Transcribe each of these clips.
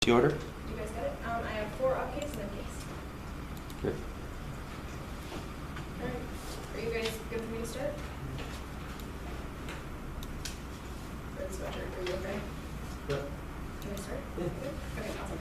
The order? You guys got it? I have 4 up case and a case. Good. All right. Are you guys good for me to start? Or the sweater, are you okay? Yep. Can we start? Yeah. Good? Okay, awesome.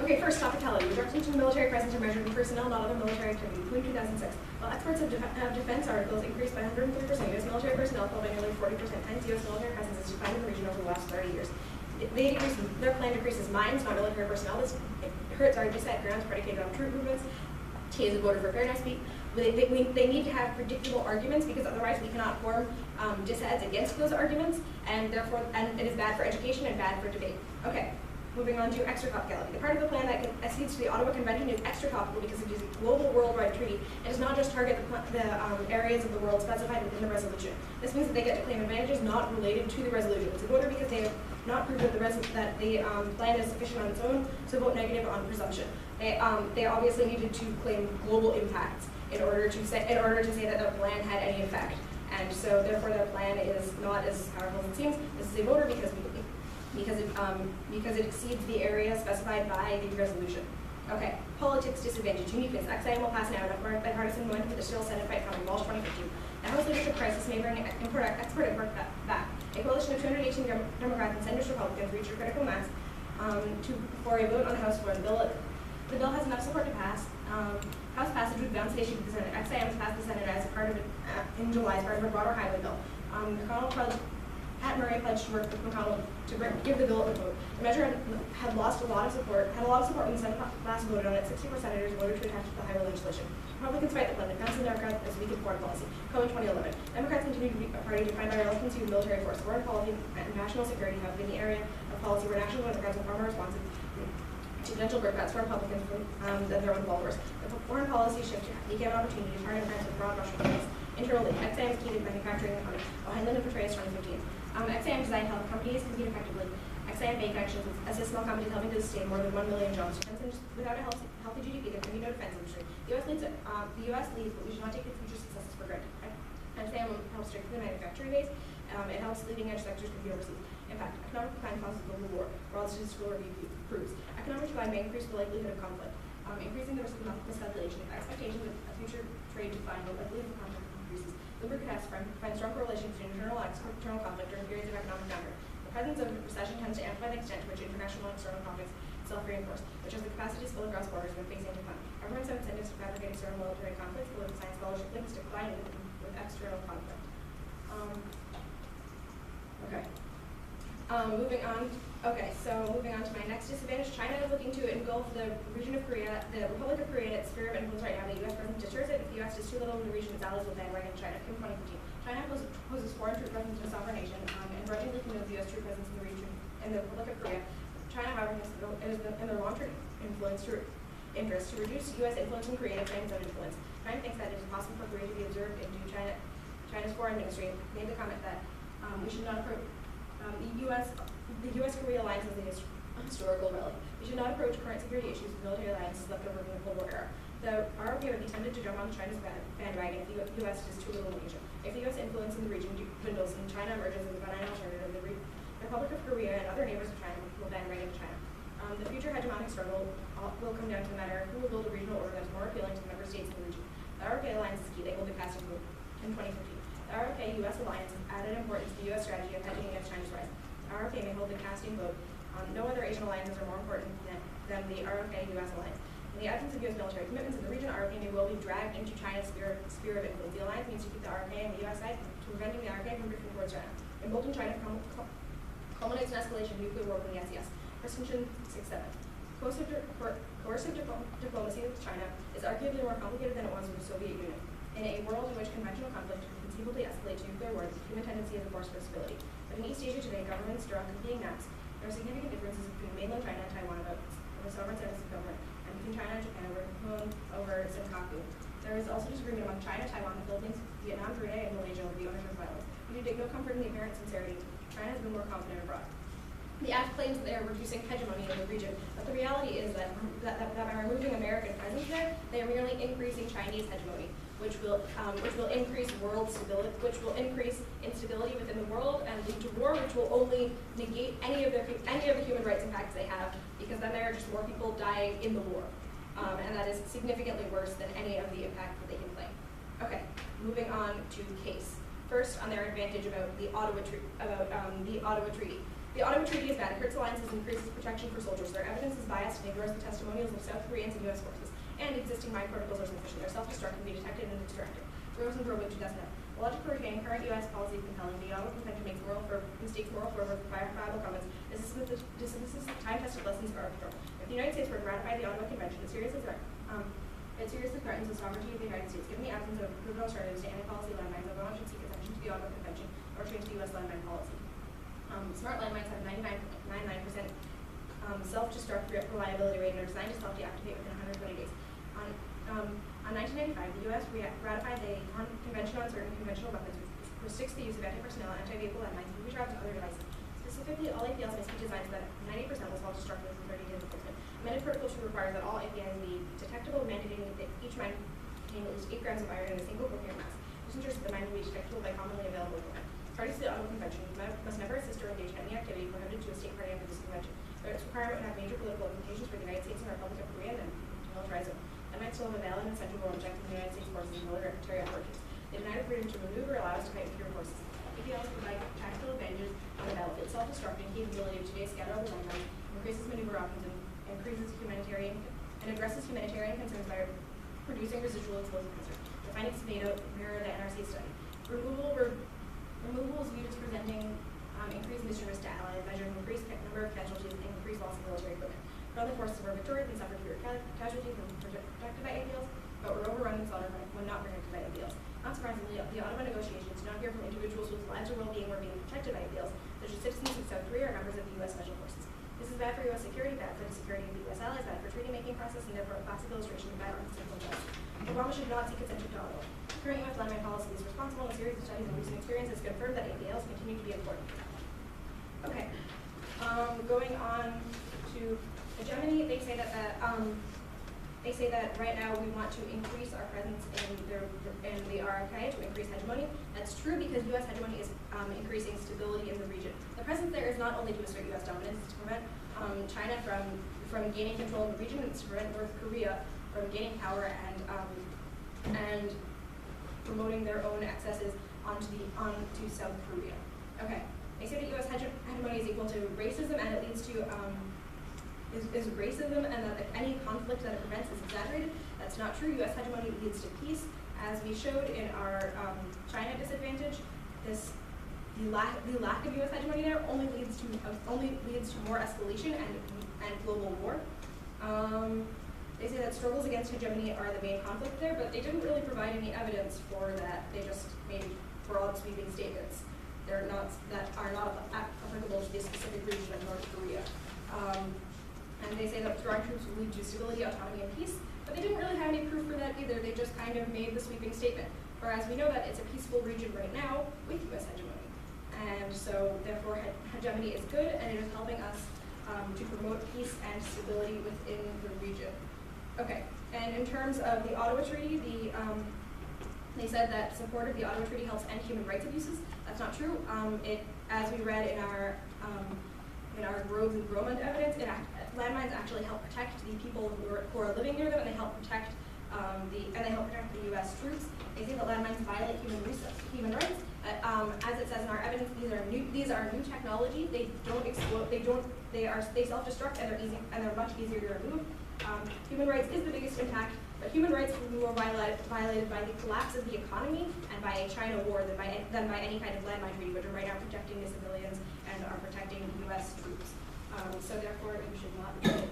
Okay, first, topicality. Reduction to military presence are measured in personnel, not other military activity. Between 2006, while exports of defense articles increased by 130%, U.S. military personnel fell by nearly 40%. Hence, U.S. military presence has declined in the region over the last 30 years. Their plan decreases mines, not military personnel. This hurts our set grounds predicated on troop movements. T is a voter for fairness speak. They need to have predictable arguments because otherwise we cannot form disheads against those arguments, and therefore, and it is bad for education and bad for debate. Okay, moving on to extra-topicality. The part of the plan that accedes to the Ottawa Convention is extra-topical because it is a global worldwide treaty and does not just target the areas of the world specified within the resolution. This means that they get to claim advantages not related to the resolution. It's a voter because they have not proved that the plan is sufficient on its own, so vote negative on presumption. They obviously needed to claim global impacts in order to say that the plan had any effect, and so therefore their plan is not as powerful as it seems. This is a voter because it exceeds the area specified by the resolution. Okay, politics disadvantage, uniqueness. XIM will pass now, not bipartisan momentum, but there's still a Senate fight coming. Walsh 2015. The House leadership crisis may bring export back. A coalition of 218 Democrats and Senators Republicans reached a critical mass for a vote on the House floor. The bill has enough support to pass. House passage would bounce the issue to the Senate. XIM has passed the Senate as a part of it in July as part of a broader highway bill. Pat Murray pledged to work with McConnell to give the bill a vote. The measure had lost a lot of support when the Senate last voted on it. 64 senators voted to attach to the highway legislation. Republicans fight the plan. Advance the Democrats as weak in foreign policy. Cohen 2011. Democrats continue to be a party defined by our reluctance to use military force. Foreign policy and national security have been the area of policy where national Democrats are far more responsive to potential breakouts for Republicans than their own followers. The foreign policy shift became an opportunity to target France with broad Russian plans. Internally, XIM is key to manufacturing economy. Heinlein and Petraeus 2015. XIM designed to help companies compete effectively. XIM bank actions assist small companies helping to sustain more than 1 million jobs. Without a healthy GDP, there can be no defense industry. The U.S. leads, but we should not take its future successes for granted. XIM helps strengthen the manufacturing base. It helps leading edge sectors compete overseas. In fact, economic decline causes global war, or else statistical review proves. Economic decline may increase the likelihood of conflict, increasing the risk of miscalculation. Expectations of a future trade decline will likely the conflict increases. Bloomberg has find strong correlations between internal and external conflict during periods of economic downturn. The presence of recession tends to amplify the extent to which international and external conflicts self-reinforce, which has the capacity to spill across borders when facing decline. Governments have incentives to fabricate external military conflicts, political science scholarship links decline with external conflict. Moving on to my next disadvantage. China is looking to engulf the region of Korea, the Republic of Korea, in its sphere of influence right now. The U.S. presence deters it. If the U.S. does too little in the region, its allies will bandwagon China. Kim 2015. China poses foreign troop presence in a sovereign nation and grudgingly commits the U.S. troop presence in the region in the Republic of Korea. China, however, has in their long-term interest to reduce U.S. influence in Korea and China's own influence. China thinks that it is possible for Korea to be observed into China's foreign ministry. Made the comment that we should not approach the U.S.-Korea alliance as a historical relic. We should not approach current security issues with military alliances left over from the Cold War era. The ROK would be tempted to jump on China's bandwagon if the U.S. does too little in Asia. If the U.S. influence in the region dwindles and China emerges as a benign alternative, the Republic of Korea and other neighbors of China will bandwagon China. The future hegemonic struggle will come down to the matter of who will build a regional order that is more appealing to the member states in the region. The ROK alliance is key. They hold the casting vote in 2015. The ROK-U.S. alliance added importance to the U.S. strategy of hedging against China's rise. The ROK may hold the casting vote. No other Asian alliances are more important than the ROK-U.S. alliance. In the absence of U.S. military commitments in the region, ROK may well be dragged into China's sphere of influence. The alliance needs to keep the ROK and the U.S. side to preventing the ROK from drifting towards China. Emboldened China culminates in escalation of nuclear war from the SES. Christensen 6-7. Coercive diplomacy with China is arguably more complicated than it was with the Soviet Union. In a world in which conventional conflict can conceivably escalate to nuclear war, the human tendency is a force for stability. But in East Asia today, governments draw competing maps. There are significant differences between mainland China and Taiwan about the sovereign status of government, and between China and Japan over Senkaku. There is also disagreement among China, Taiwan, the Philippines, Vietnam, Brunei, and Malaysia over the ownership of violence. We do take no comfort in the apparent sincerity. China has been more confident abroad. The Act claims that they are reducing hegemony in the region, but the reality is that by removing American presence there, they are merely increasing Chinese hegemony, which will increase world stability, which will increase instability within the world and lead to war, which will only negate any of the human rights impacts they have, because are just more people dying in the war. And that is significantly worse than any of the impact that they can claim. Okay, moving on to case. First, on their advantage about the Ottawa Treaty. The Ottawa Treaty is bad. It hurts alliances and increases protection for soldiers. Their evidence is biased and ignores the testimonials of South Koreans and U.S. forces. And existing mine protocols are sufficient. Their self-destruct can be detected and extracted. Rose and Grove in 2009. The logic for retaining current U.S. policy is compelling. The Ottawa Convention makes mistakes moral for verifiable comments. Dismisses time-tested lessons for our control. If the United States were to ratify the Ottawa Convention, it seriously threatens the sovereignty of the United States. Given the absence of proven alternatives to anti-policy landmines, Obama should seek exemption to the Ottawa Convention or change the U.S. landmine policy. Smart landmines have 99.99% self-destruct reliability rate and are designed to self-deactivate within 120 days. On 1995, the U.S. ratified the Convention on Certain Conventional Weapons, which restricts the use of anti-personnel, anti-vehicle landmines, booby traps, and other devices. Specifically, all APLs must be designed so that 90% will self-destruct within 30 days of deployment. Amended Protocol 2 requires that all APLs be detectable, mandating that each mine contain at least 8 grams of iron in a single coherent mass. This ensures that the mine will be detectable by commonly available equipment. Parties to the Ottawa Convention must never assist or engage in any activity prohibited to a state party under this convention. Its requirement would have major political implications for the United States and the Republic of Korea and demilitarized zone. That might still have a valid and central role in protecting the United States forces and military operations. They deny the freedom to maneuver, allow us to fight with fewer forces. APLs provide tactical advantages on the battlefield. Self-destructing capability of today's scattered landmines increases maneuver options and increases humanitarian and addresses humanitarian concerns by reducing residual explosive concerns. The findings made out mirror the NRC study. Removal is viewed as presenting increased mission risk to allies, measuring increased number of casualties and increased loss of military equipment. Other forces were victorious and suffered fewer casualties when protected by APLs, but were overrun and slaughtered when not protected by APLs. Not surprisingly, the Ottawa negotiations did not hear from individuals whose lives or well-being were being protected by APLs, such as citizens of South Korea or members of the U.S. Special Forces. This is bad for U.S. security, bad for the security of the U.S. allies, bad for treaty-making process, and therefore a classic illustration of bad on civil justice. Obama should not seek exemption to Ottawa. Current U.S. landmine policy is responsible, and a series of studies and recent experiences confirmed that APLs continue to be important. Okay, going on to hegemony, they say that right now we want to increase our presence in the RFK to increase hegemony. That's true because U.S. hegemony is increasing stability in the region. The presence there is not only to assert U.S. dominance, it's to prevent China from gaining control of the region, it's to prevent North Korea from gaining power and promoting their own excesses onto South Korea. Okay, they say that U.S. hegemony is equal to racism, and it leads to is racism, and that any conflict that it prevents is exaggerated. That's not true. U.S. hegemony leads to peace, as we showed in our China disadvantage. The lack of U.S. hegemony there only leads to more escalation and global war. They say that struggles against hegemony are the main conflict there, but they didn't really provide any evidence for that. They just made broad sweeping statements. That are not applicable to the specific region of North Korea. And they say that withdrawing troops will lead to stability, autonomy, and peace, but they didn't really have any proof for that either. They just kind of made the sweeping statement. Whereas we know that it's a peaceful region right now with U.S. hegemony. And so, therefore, hegemony is good, and it is helping us to promote peace and stability within the region. Okay, and in terms of the Ottawa Treaty, they said that support of the Ottawa Treaty helps end human rights abuses. That's not true. As we read in our Groves and Gromond evidence, landmines actually help protect the people who are living near them, and they help protect the U.S. troops. They say that landmines violate human rights. As it says in our evidence, these are new technology. They don't explode. They self-destruct, and they're much easier to remove. Human rights is the biggest impact, but human rights will be more violated by the collapse of the economy and by a China war than by any kind of landmine treaty, which are right now protecting the civilians and are protecting U.S. troops. So therefore, you should not do it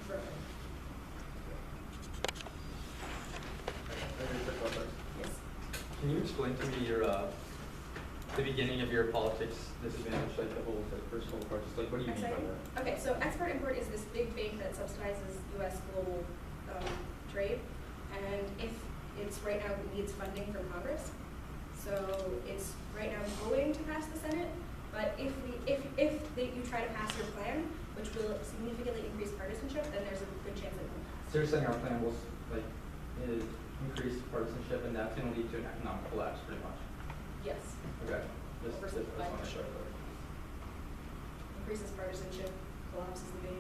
further. Yes. Can you explain to me the beginning of your politics disadvantage, like the whole first whole part? Just like, what do you mean by that? Okay, so export-import is this big bank that subsidizes U.S. global trade, and if it's right now needs funding from Congress, so it's right now going to pass the Senate. But if you try to pass your plan, which will significantly increase partisanship, then there's a good chance it won't pass. So you're saying our plan will increase partisanship, and that's going to lead to an economic collapse, pretty much. Yes. Okay. Just want to show increases partisanship, collapses the big.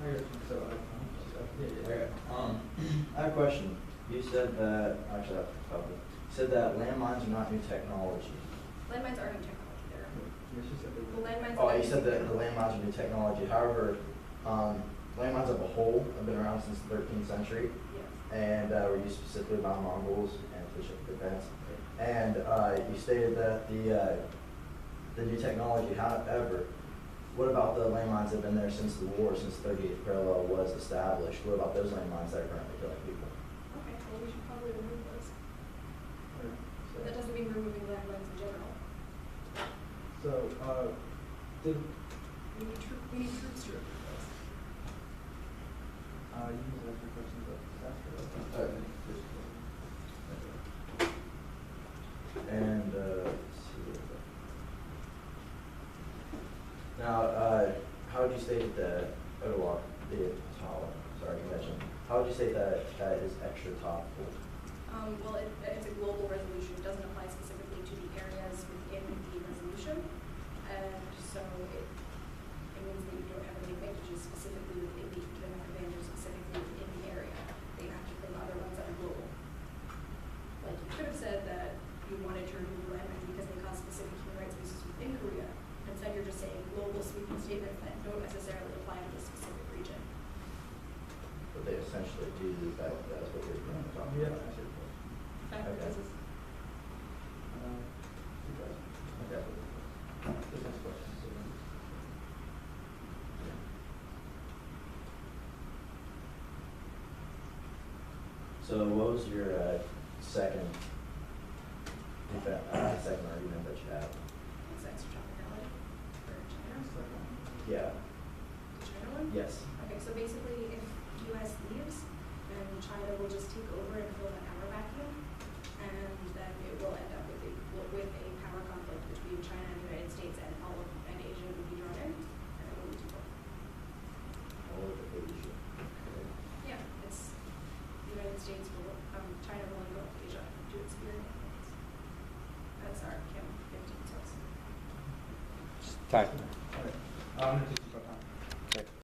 Okay, I have a question. You said that, actually, I have a couple. You said that landmines are not new technology. Landmines are new technology. The landmines. Oh, you said that the landmines are new technology. However, landmines as a whole have been around since the 13th century. Yes. And were used specifically by Mongols and for defense. And you stated that the new technology, however, what about the landmines that have been there since the war, since the 38th parallel was established? What about those landmines that are currently killing people? Okay, well, we should probably remove those. But that doesn't mean removing landmines in general. So, We need troops to remove those. you can ask your questions after. Okay. And let's see. Now, how would you state that Ottawa, sorry, you mentioned, how would you say that that is extra topical? Well, it's a global resolution. It doesn't apply specifically to the areas within the resolution. And so it means that you don't have any advantages specifically within the economic advantages specifically within the area. They have to bring other ones that are global. Like you could have said that you wanted to remove landmines because they cause specific human rights abuses within Korea. Instead, you're just saying global sweeping statements that don't necessarily apply to the specific region. But they essentially do that. That's what we're going to talk Yeah, about. that's your question. Okay. This is Okay. The next question. So what was your second argument that you had? it's extra tropicality for China. Yeah. The China one? Yes. Okay, so basically, if U.S. leaves, then China will just take over and fill the power vacuum, and then it will end up with a power conflict between China and the United States, and Asia will be drawn in, and it will lose both. All of the Asia. Yeah, it's the United States will, China will engulf Asia to its sphere. That's our Kim 15 source. Time. All right. I'm going to